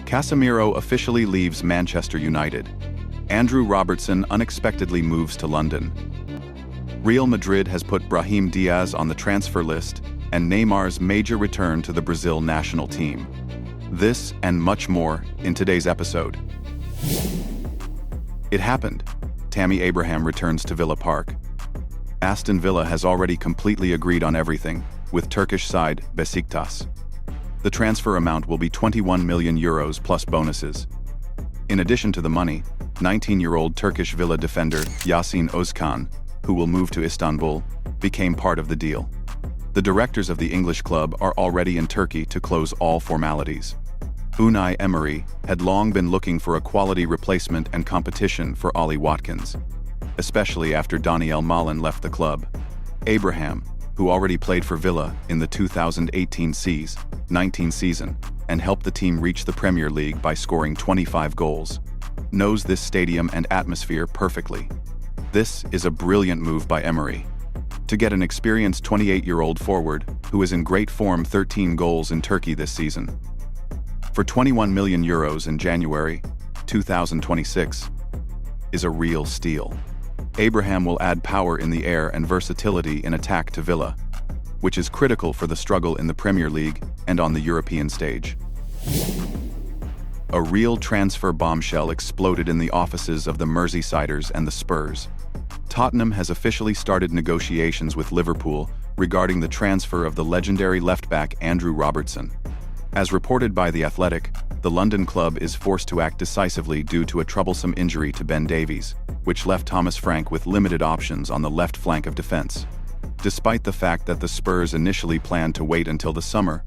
Casemiro officially leaves Manchester United. Andrew Robertson unexpectedly moves to London. Real Madrid has put Brahim Diaz on the transfer list, and Neymar's major return to the Brazil national team. This and much more in today's episode. It happened. Tammy Abraham returns to Villa Park. Aston Villa has already completely agreed on everything, with Turkish side Besiktas. The transfer amount will be €21 million plus bonuses. In addition to the money, 19-year-old Turkish Villa defender Yasin Özkan, who will move to Istanbul, became part of the deal. The directors of the English club are already in Turkey to close all formalities. Unai Emery had long been looking for a quality replacement and competition for Ollie Watkins, especially after Daniel Malin left the club. Abraham, who already played for Villa in the 2018-19 season and helped the team reach the Premier League by scoring 25 goals, knows this stadium and atmosphere perfectly. This is a brilliant move by Emery. To get an experienced 28-year-old forward who is in great form, 13 goals in Turkey this season. For €21 million in January 2026 is a real steal. Abraham will add power in the air and versatility in attack to Villa, which is critical for the struggle in the Premier League and on the European stage. A real transfer bombshell exploded in the offices of the Merseysiders and the Spurs. Tottenham has officially started negotiations with Liverpool regarding the transfer of the legendary left-back Andrew Robertson. As reported by The Athletic, the London club is forced to act decisively due to a troublesome injury to Ben Davies, which left Thomas Frank with limited options on the left flank of defense. Despite the fact that the Spurs initially planned to wait until the summer,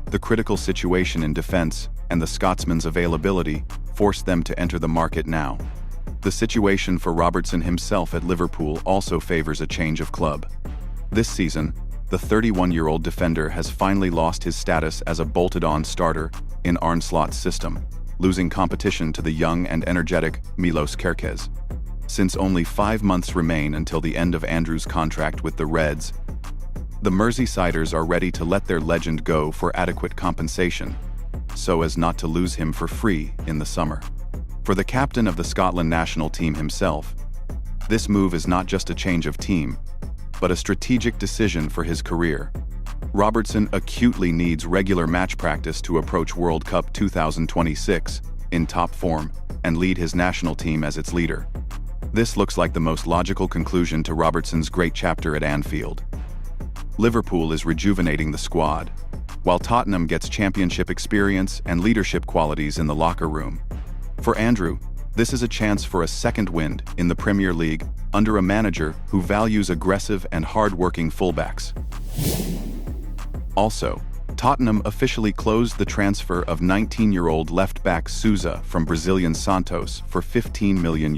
the critical situation in defense and the Scotsman's availability forced them to enter the market now. The situation for Robertson himself at Liverpool also favors a change of club. This season, the 31-year-old defender has finally lost his status as a bolted-on starter in Arne Slot's system, losing competition to the young and energetic Milos Kerkez. Since only 5 months remain until the end of Andrew's contract with the Reds, the Merseysiders are ready to let their legend go for adequate compensation, so as not to lose him for free in the summer. For the captain of the Scotland national team himself, this move is not just a change of team, but a strategic decision for his career. Robertson acutely needs regular match practice to approach World Cup 2026 in top form and lead his national team as its leader. This looks like the most logical conclusion to Robertson's great chapter at Anfield. Liverpool is rejuvenating the squad, while Tottenham gets championship experience and leadership qualities in the locker room. For Andrew, this is a chance for a second wind in the Premier League under a manager who values aggressive and hard-working fullbacks. Also, Tottenham officially closed the transfer of 19-year-old left-back Souza from Brazilian Santos for €15 million.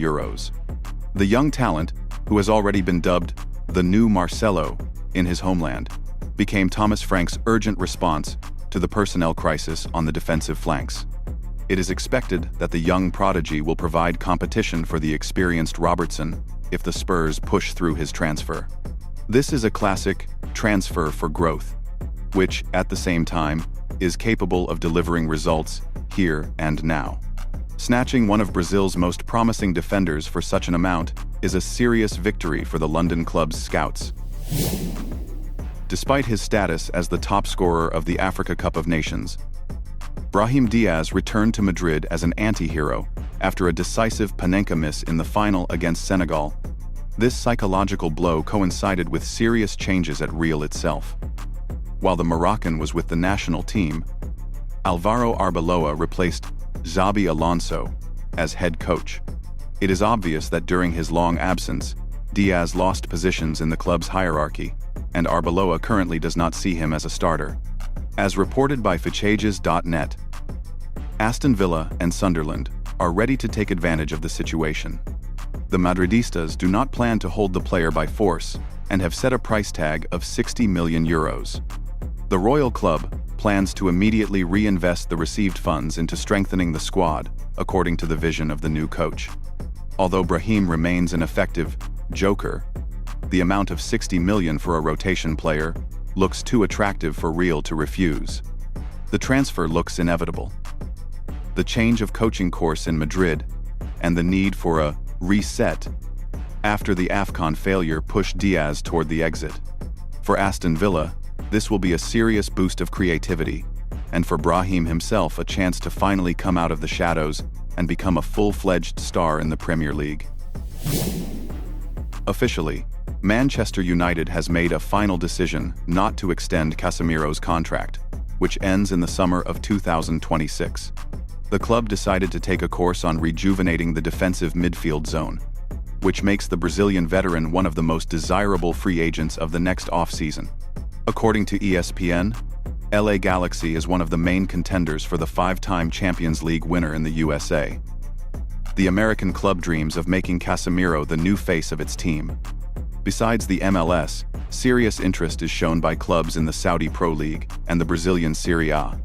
The young talent, who has already been dubbed the new Marcelo in his homeland, became Thomas Frank's urgent response to the personnel crisis on the defensive flanks. It is expected that the young prodigy will provide competition for the experienced Robertson if the Spurs push through his transfer. This is a classic transfer for growth, which, at the same time, is capable of delivering results here and now. Snatching one of Brazil's most promising defenders for such an amount is a serious victory for the London club's scouts. Despite his status as the top scorer of the Africa Cup of Nations, Brahim Diaz returned to Madrid as an anti-hero after a decisive Panenka miss in the final against Senegal. This psychological blow coincided with serious changes at Real itself. While the Moroccan was with the national team, Álvaro Arbeloa replaced Xabi Alonso as head coach. It is obvious that during his long absence, Diaz lost positions in the club's hierarchy, and Arbeloa currently does not see him as a starter. As reported by 𝗢𝗙𝗙𝗜𝗔.net, Aston Villa and Sunderland are ready to take advantage of the situation. The Madridistas do not plan to hold the player by force and have set a price tag of €60 million. The Royal Club plans to immediately reinvest the received funds into strengthening the squad, according to the vision of the new coach. Although Brahim remains an effective joker, the amount of €60 million for a rotation player looks too attractive for Real to refuse. The transfer looks inevitable. the change of coaching course in Madrid, and the need for a reset after the AFCON failure pushed Diaz toward the exit. For Aston Villa, this will be a serious boost of creativity, and for Brahim himself a chance to finally come out of the shadows and become a full-fledged star in the Premier League. Officially, Manchester United has made a final decision not to extend Casemiro's contract, which ends in the summer of 2026. The club decided to take a course on rejuvenating the defensive midfield zone, which makes the Brazilian veteran one of the most desirable free agents of the next off-season. According to ESPN, LA Galaxy is one of the main contenders for the 5-time Champions League winner in the USA. The American club dreams of making Casemiro the new face of its team. Besides the MLS, serious interest is shown by clubs in the Saudi Pro League and the Brazilian Serie A.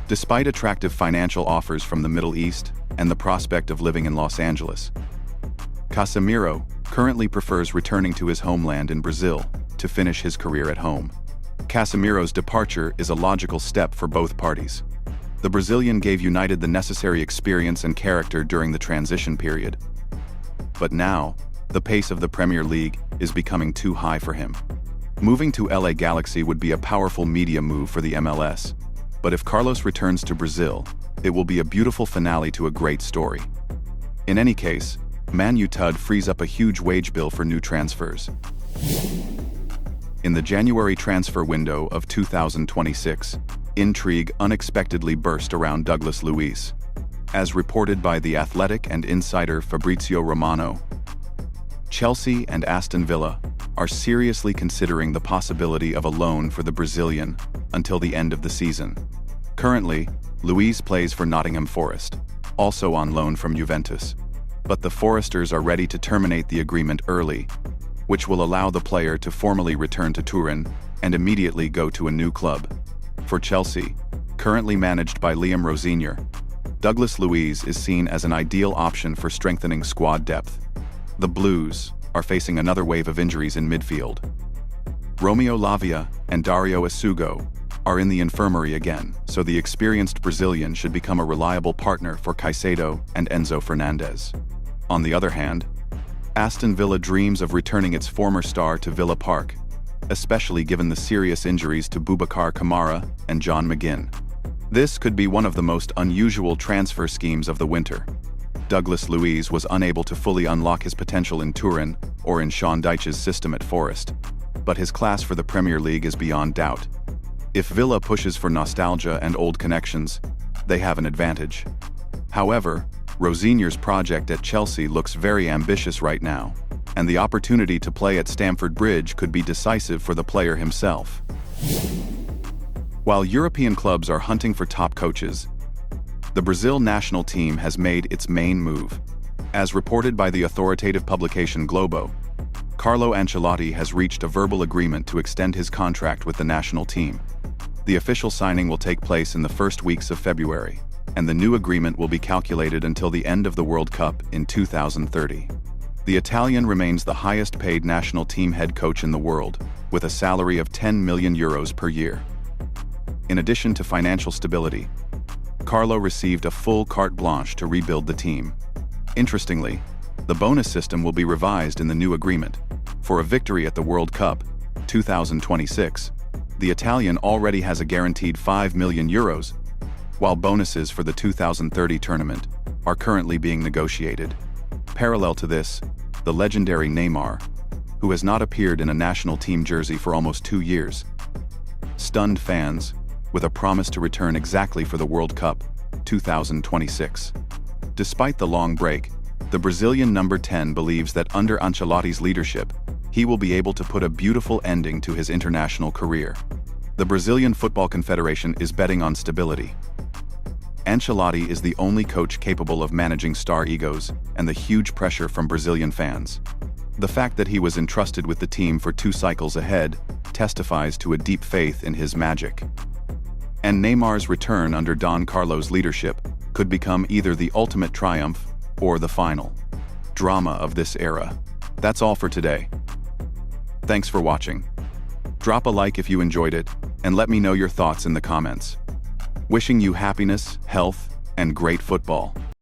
Despite attractive financial offers from the Middle East and the prospect of living in Los Angeles, Casemiro currently prefers returning to his homeland in Brazil to finish his career at home. Casemiro's departure is a logical step for both parties. The Brazilian gave United the necessary experience and character during the transition period. But now, the pace of the Premier League is becoming too high for him. Moving to LA Galaxy would be a powerful media move for the MLS, but if Carlos returns to Brazil, it will be a beautiful finale to a great story. In any case, Man Utd frees up a huge wage bill for new transfers. In the January transfer window of 2026, intrigue unexpectedly burst around Douglas Luiz. As reported by The Athletic and insider Fabrizio Romano, Chelsea and Aston Villa are seriously considering the possibility of a loan for the Brazilian until the end of the season. Currently, Luiz plays for Nottingham Forest, also on loan from Juventus. But the Foresters are ready to terminate the agreement early, which will allow the player to formally return to Turin and immediately go to a new club. For Chelsea, currently managed by Liam Rosenior, Douglas Luiz is seen as an ideal option for strengthening squad depth. The Blues are facing another wave of injuries in midfield. Romeo Lavia and Dario Asugo are in the infirmary again, so the experienced Brazilian should become a reliable partner for Caicedo and Enzo Fernandez. On the other hand, Aston Villa dreams of returning its former star to Villa Park, especially given the serious injuries to Boubacar Kamara and John McGinn. This could be one of the most unusual transfer schemes of the winter. Douglas Luiz was unable to fully unlock his potential in Turin or in Sean Dyche's system at Forest, but his class for the Premier League is beyond doubt. If Villa pushes for nostalgia and old connections, they have an advantage. However, Rosenior's project at Chelsea looks very ambitious right now, and the opportunity to play at Stamford Bridge could be decisive for the player himself. While European clubs are hunting for top coaches, the Brazil national team has made its main move. As reported by the authoritative publication Globo, Carlo Ancelotti has reached a verbal agreement to extend his contract with the national team. The official signing will take place in the first weeks of February, and the new agreement will be calculated until the end of the World Cup in 2030. The Italian remains the highest-paid national team head coach in the world, with a salary of €10 million per year. In addition to financial stability, Carlo received a full carte blanche to rebuild the team. Interestingly, the bonus system will be revised in the new agreement. For a victory at the World Cup 2026, the Italian already has a guaranteed €5 million, while bonuses for the 2030 tournament are currently being negotiated. Parallel to this, the legendary Neymar, who has not appeared in a national team jersey for almost 2 years, stunned fans with a promise to return exactly for the World Cup 2026. Despite the long break, the Brazilian number 10 believes that under Ancelotti's leadership, he will be able to put a beautiful ending to his international career. The Brazilian Football Confederation is betting on stability. Ancelotti is the only coach capable of managing star egos and the huge pressure from Brazilian fans. The fact that he was entrusted with the team for 2 cycles ahead testifies to a deep faith in his magic. And Neymar's return under Don Carlo's leadership could become either the ultimate triumph or the final drama of this era. That's all for today. Thanks for watching. Drop a like if you enjoyed it, and let me know your thoughts in the comments. Wishing you happiness, health, and great football.